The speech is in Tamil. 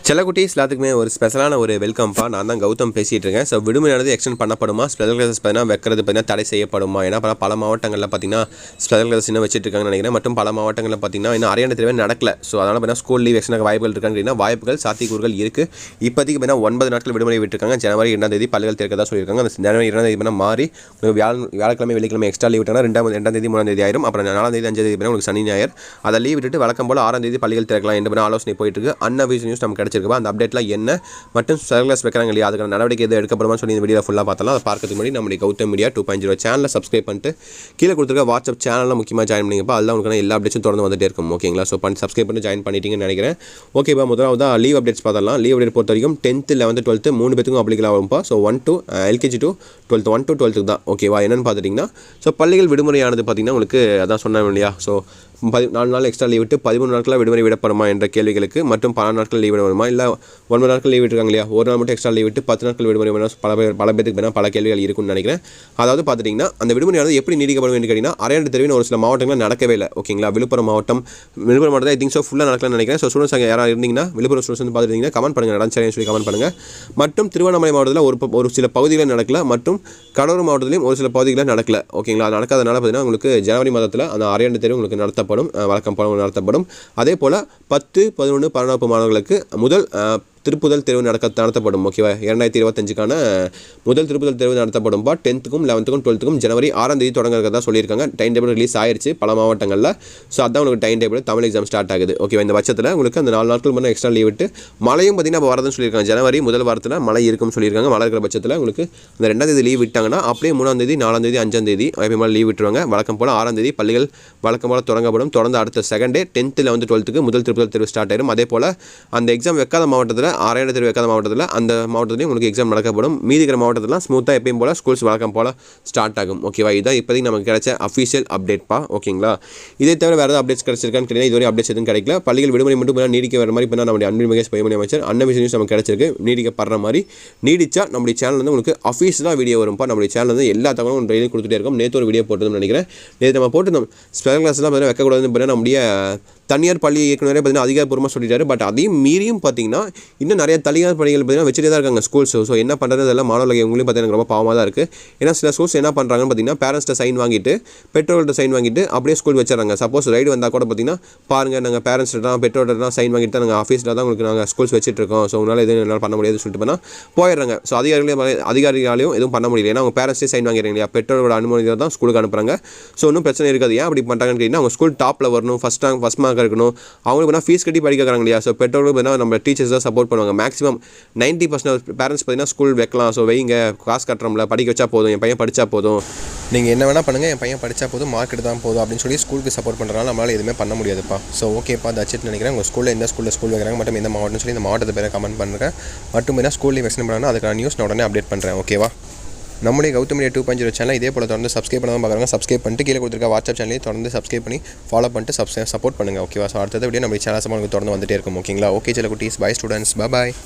செல்லக்குட்டீஸ் எல்லாத்துக்குமே ஒரு ஸ்பெஷலான ஒரு வெல்கம்ப்பா. நான் தான் கௌதம் பேசிகிட்டு இருக்கேன். ஸோ விடுமுறையானது எக்ஸ்டெண்ட் பண்ணப்படுமா, ஸ்பெஷல் கிளாஸஸ் பார்த்தீங்கன்னா வைக்கிறது பார்த்தீங்கன்னா தடை செய்யப்படுமா? ஏன்னா பல மாவட்டங்களில் பார்த்தீங்கன்னா ஸ்பெஷல் கிளாஸ் இன்னும் வச்சுட்டு இருக்காங்கன்னு நினைக்கிறேன். மற்றும் பல மாவட்டங்களில் பார்த்தீங்கன்னா இன்னும் அரையாண்டு தேர்வே நடக்கல. ஸோ அதனால் பார்த்தீங்கன்னா ஸ்கூல் லீவ் எக்ஸ்டெண்ட் வாய்ப்புகள் இருக்காங்கன்னா வாய்ப்புகள் சாத்தியக்கூறுகள் இருக்குது. இப்போதைக்கு பார்த்தீங்கன்னா 9 நாட்கள் விடுமுறை விட்டுருக்காங்க. ஜனவரி 2ஆம் தேதி பள்ளிகள் திறக்கதான் சொல்லியிருக்காங்க. அந்த ஜனவரி 2ஆம் தேதி மாறி வியாழக்கிழமை வெள்ளிக்கிழமை எக்ஸ்ட்ரா லீவ் விட்டாங்கன்னா 2ஆம் தேதி 3ஆம் தேதி ஆயிரும். அப்புறம் 4ஆம் தேதி 5ஆம் தேதி உங்களுக்கு சனி ஞாயிறு அதை லீவ் விட்டுட்டு வழக்கம் போல் 6ஆம் தேதி பள்ளிகள் திறக்கலாம் என்று ஆலோசனை போயிட்டு இருக்கு. அன்அஃபிஷியல் நியூஸ் நமக்கு கிடைச்சிருக்கு. அந்த அப்டேட்லாம் என்ன மற்றும் ஸ்பெஷல் கிளாஸ் வைக்கிறாங்க இல்லையா, அதுக்கான நடவடிக்கை எது எடுக்கப்படுமா சொல்லி இந்த வீடியோ ஃபுல்லாக பார்த்தலாம். அதை பார்க்கறதுக்கு முன்னாடி நம்மளுடைய கௌதம் மீடியா 2.0 சேனலை சப்ஸ்கிரைப் பண்ணிட்டு கீழே கொடுத்துருக்க வாட்ஸ்அப் சேனலில் முக்கியமாக ஜாயின் பண்ணிங்கப்பா. அதெல்லாம் உங்களுக்கு எல்லா அப்டேட்ஸும் தொடர்ந்து வந்துட்டே இருக்கும். ஓகேங்களா? ஸோ சப்ஸ்கிரைப் பண்ணி ஜாயின் பண்ணிட்டீங்கன்னு நினைக்கிறேன். ஓகேப்பா, முதலாவது லீவ் அப்டேட்ஸ் பார்த்தலாம். லீவ் அப்டேட் பொறுத்த வரைக்கும் 10th 11th 12th 3 பேத்துக்கும் அப்ளிகல் ஆகும்ப்பா. So 1 to LKG to 12th 1 to 12th தான். ஓகேவா? என்னென்னு பார்த்துட்டிங்கன்னா ஸோ பள்ளிகள் விடுமுறையானது பார்த்தீங்கன்னா உங்களுக்கு அதான் சொன்னேன் இல்லையா. ஸோ 4 நாள் எக்ஸ்ட்ரா லீவ் விட்டு 13 நாட்களாக விடுமுறை விடப்படுமா என்ற கேள்விகளுக்கு மற்றும் 12 நாட்கள் லீவ் விடப்படுமா, இல்லை 9 நாட்கள் லீவ் விட்டுருக்காங்க இல்லையா, ஒரு நாள் மட்டும் எக்ஸ்ட்ரா லீவ் விட்டு 10 நாட்கள் விடுமுறை வேணும் பல பேருக்கு வேணால் பல கேள்விகள் இருக்குன்னு நினைக்கிறேன். அதாவது பார்த்துட்டிங்கன்னா அந்த விடுமுறையானது எப்படி நீடிக்கப்படும் என்று கேட்டிங்கன்னா அரையாண்டு தேர்வின் ஒரு சில மாவட்டங்கள் நடக்கவே இல்லை. ஓகேங்களா? விழுப்புரம் மாவட்டம் ஐ திங்க் ஸோ ஃபுல்லாக நடக்கலாம்னு நினைக்கிறேன். ஸோ ஸ்டூடெண்ட்ஸ் அங்கே யாராவது இருந்தீங்கன்னா விழுப்புரம் ஸ்டூடெண்ட்ஸ் வந்து பார்த்துட்டிங்கன்னா கமெண்ட் பண்ணுங்கள், நடந்துச்சேன்னு சொல்லி கமெண்ட் பண்ணுங்கள். மற்றும் திருவண்ணாமலை மாவட்டத்தில் ஒரு சில பகுதிகளில் நடக்கல, மற்றும் கடலூர் மாவட்டத்திலையும் ஒரு சில பகுதிகளில் நடக்கல. ஓகேங்களா? அது நடக்காதனால பார்த்தீங்கன்னா உங்களுக்கு ஜனவரி மாதத்தில் அந்த அரையாண்டு தேர்வு உங்களுக்கு நடத்தப்படும், வழக்கம் நடத்தப்படும். அதே போல் 10, 11, 12 மாணவர்களுக்கு முதல் திருப்புதல் தேர்வு நடத்தப்படும். ஓகேவா? 2025க்கான முதல் திருப்புதல் தேர்வு நடத்தப்படும். 10th 11th 12th ஜனவரி 6ஆம் தேதி தொடங்குறதா சொல்லியிருக்காங்க. டைம் டேபிள் ரிலீஸ் ஆயிடுச்சு பல மாவட்டங்களில். ஸோ அதான் உங்களுக்கு time table. Tamil exam start ஆகுது. ஓகேவா? இந்த பட்சத்தில் உங்களுக்கு அந்த 4 நாட்கள் மட்டும் எக்ஸ்ட்ரா லீவ் விட்டு மழையும் பார்த்தீங்கன்னா வரதுன்னு சொல்லியிருக்காங்க. ஜனவரி முதல் வாரத்தில் மழை இருக்கும்னு சொல்லியிருக்காங்க. மழை இருக்கிற பட்சத்தில் உங்களுக்கு அந்த 2ஆம் தேதி லீவ் விட்டாங்கன்னா அப்படியே 3ஆம் தேதி 4ஆம் தேதி 5ஆம் தேதி எப்போ லீவ் விட்டுருவாங்க. வழக்கம் போல் 6ஆம் தேதி பள்ளிகள் வழக்கம் போல் தொடங்கப்படும். தொடர்ந்து அடுத்த second day 10th 11th 12th முதல் திருப்புதல் தேர்வு ஸ்டார்ட் ஆயிடும். அதே போல் அந்த எக்ஸாம் வைக்காத மாவட்டத்தில் அரையாண்டு தேர்வு வைக்காத மாவட்டத்தில் அந்த மாவட்டத்திலையும் உங்களுக்கு எக்ஸாம் நடக்கப்படும். மீதிக்கிற மாவட்டத்தில் ஸ்மூத்தாக எப்பயும் போல் ஸ்கூல்ஸ் வழக்கம் போல் ஸ்டார்ட் ஆகும். ஓகேவா? இதுதான் இப்போதைக்கு நமக்கு கிடைச்ச அஃபீஷியல் அப்டேட்ப்பா. ஓகேங்களா? இதை தவிர வேறு ஏதாவது அப்டேட்ஸ் கிடைச்சிருக்கான்னு கேட்டீங்கன்னா இதுவரை அப்டேட்ஸ் எதுவும் கிடைக்கல. பள்ளிகள் விடுமுறை மட்டும் நீடிக்க வர மாதிரி இப்போ நம்முடைய அன்பில் மகேஷ் பொய்மொழி அமைச்சர் அன்அஃபிஷியல் நியூஸ் நமக்கு கிடைச்சிருக்கு. நீடிக்கப்படுற மாதிரி நீடிச்சா நம்முடைய சேனல் வந்து உங்களுக்கு அஃபீஷியலாக வீடியோ வரும்ப்பா. நம்முடைய சேனல் வந்து எல்லா தகவலும் டெய்லி கொடுத்துட்டே இருக்கும். நேற்று ஒரு வீடியோ போட்டதுன்னு நினைக்கிறேன். நேற்று நம்ம போட்டு ஸ்பெஷல் கிளாஸ்லாம் பார்த்தீங்கன்னா வைக்கக்கூடாதுன்னு பார்த்தீங்கன்னா நம்முடைய தனியார் பள்ளி இயக்குநரே பார்த்தீங்கன்னா அதிகாரப்பூர்வமாக சொல்லிட்டாரு. பட் அதையும் மீறியும் பார்த்தீங்கன்னா இன்னும் நிறைய தனியார் பள்ளிகள் பார்த்தீங்கன்னா வச்சுட்டே தான் இருக்காங்க ஸ்கூல்ஸ். ஸோ என்ன பண்ணுறது, அதெல்லாம் மாணவர்கள் இவங்களையும் பார்த்தீங்கன்னா ரொம்ப பாவமாக தான் இருக்குது. ஏன்னா சில ஸ்கூல்ஸ் என்ன பண்ணுறாங்கன்னு பார்த்தீங்கன்னா பேரண்ட்ஸ்ட்ட சைன் வாங்கிட்டு பெற்றோர்கிட்ட சைன் வாங்கிட்டு அப்படியே ஸ்கூல் வச்சுறாங்க. சப்போஸ் ரைடு வந்தால் கூட பார்த்தீங்கன்னா பாருங்கள், நாங்கள் பேரண்ட்ஸ்கிட்ட பெற்றோர்கிட்ட சைன் வாங்கிட்டு தான் நாங்கள் ஆஃபீஸில் தான் உங்களுக்கு நாங்கள் ஸ்கூல்ஸ் வச்சுட்ருக்கோம். ஸோ உங்களால் எதுவும் என்னால் பண்ண முடியாதுன்னு சொல்லிட்டு பண்ணால் போயிடுறாங்க. ஸோ அதிகாரிகளாலையும் எதுவும் பண்ண முடியல. ஏன்னா அவங்க பேரண்ட்ஸே சைன் வாங்கிறாங்க இல்லையா, பெற்றோரோட அனுமதி தான் ஸ்கூலுக்கு அனுப்புகிறாங்க. ஸோ ஒன்றும் பிரச்சனை இருக்காது. ஏன் அப்படி பண்ணுறாங்கன்னு கேட்டிங்கன்னா அவங்க ஸ்கூல் டாப்பில் வரணும், ஃபஸ்ட் மார்க் இருக்கணும். அவங்களுக்கு ஃபீஸ் கட்டி படிக்கிறாங்க இல்லையா. ஸோ பெற்றோர்களுக்கு நம்ம டீச்சர்ஸ் தான் சப்போர்ட் பண்ணுவாங்க. மேக்ஸிமம் 90% பேரண்ட்ஸ் பார்த்தீங்கன்னா ஸ்கூல் வைக்கலாம், ஸோ வைங்க, காசு கட்டுறோம்ல, படிக்க வச்சா போதும், என் பையன் படித்தா போதும், நீங்கள் என்ன வேணால் பண்ணுங்கள், என் பையன் படித்தா போதும், மார்க் எடுத்து தான் போதும் அப்படின்னு சொல்லி ஸ்கூலுக்கு சப்போர்ட் பண்ணுறதுனால நம்மளால் எதுவுமே பண்ண முடியாதுப்பா. ஸோ ஓகேப்பா, தட்சிட்டு நினைக்கிறேன். உங்கள் ஸ்கூலில் எந்த ஸ்கூல் வைக்கிறாங்க மற்றும் எந்த மாவட்டம்னு சொல்லி இந்த மாவட்டத்தை பேரை கமெண்ட் பண்ணுறேன். மட்டும் என்ன ஸ்கூல்லேயும் வெக்ஷன் பண்ணாங்கன்னா அதுக்கான நியூஸ் நான் உடனே அப்டேட் பண்ணுறேன். ஓகேவா? நம்முடைய கௌதம் மீடியா 2.0 சேனல் இதே போல் தொடர்ந்து சப்ஸ்கிரைப் பண்ணாமல் பார்க்குறாங்க. சப்ஸ்கிரைப் பண்ணிட்டு கீழே கொடுத்துருக்க வாட்ஸ்அப் சேனலையும் தொடர்ந்து சப்ஸ்கிரைப் பண்ணி ஃபாலோ பண்ணிட்டு சப்போர்ட் பண்ணுங்கள். ஓகேவா? ஸோ அடுத்தது வீடியோ நம்ம சேனல் உங்களுக்கு தொடர்ந்து வந்துட்டே இருக்கும். ஓகேங்களா? ஓகே செல்ல குட்டீஸ், பை ஸ்டூடெண்ட்ஸ், பாய்.